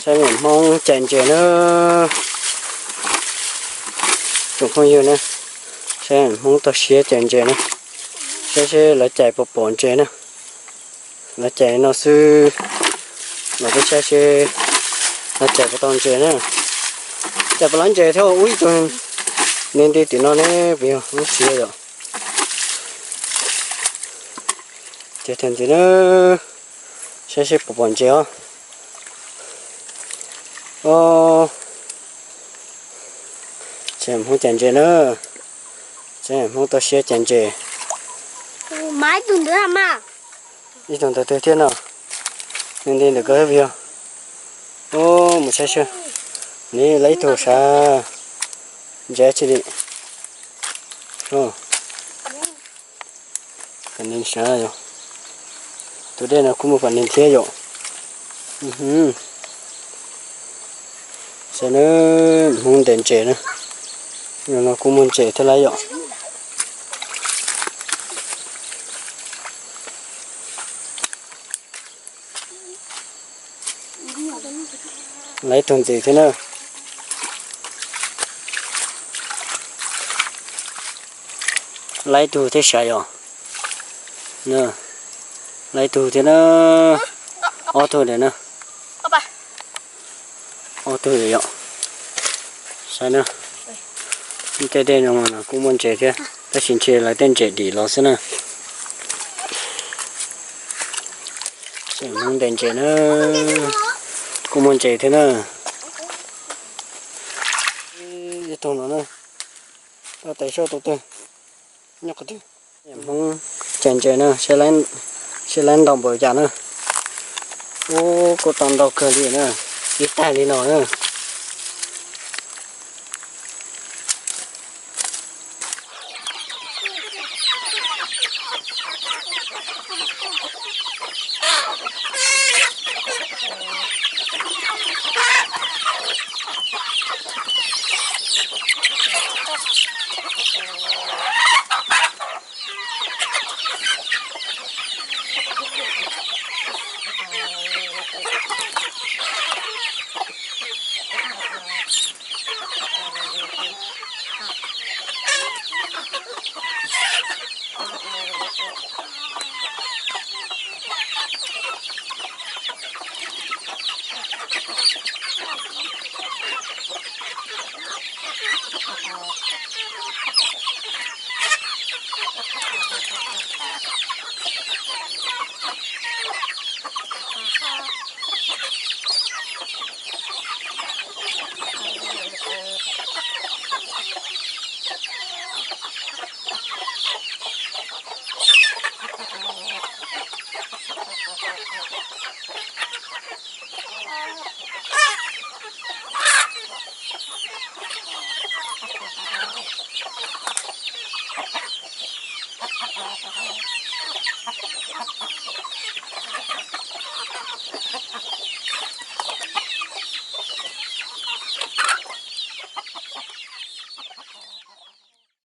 Sao mình mong chèn chè nó cũng không nhiều nữa. Sao mình mong tao xé chèn chè nữa. Sẽ là chạy bộ bồn chè nữa. Là chạy nó sư mà cái xe là chạy bộ tòn chè nữa. Chạy bộ lăn chè theo úi tôi nên đi thì nó nè bây giờ nó xé rồi. Chè thành thì nó sẽ bộ bồn chè á. Chèm không chèn chè nữa, chèm không tao xé chèn chè. Máy tuần nữa mà. Đi tuần tới thiên nào, nên đi được cái việc. Một xe xe, nè lấy đồ xa, giá trị đi. Cần nên xa rồi. Tôi đây là cũng một phần nên thế rồi. Sẽ nó muốn đèn chè nữa. Nhưng nó cũng muốn chè thế lấy rồi. Lấy thùng gì thế nào? Lấy tù thế sao rồi? Nè, lấy tù thế nó ô tô để nè. Ô tô để rồi. Sao nữa? Cái đây nó mà cũng muốn chè thế. Ta xin chè lại tên chè đi lo xem nè. Chè muốn đèn chè nó cũng muốn chè thế nè. Cái thùng nó nè. Ta tại sao tôi nhắc cái thứ muốn chèn chè nè sẽ lên đồng bờ chả nè. Có toàn đầu cờ gì nè. Ít tay đi nó nè.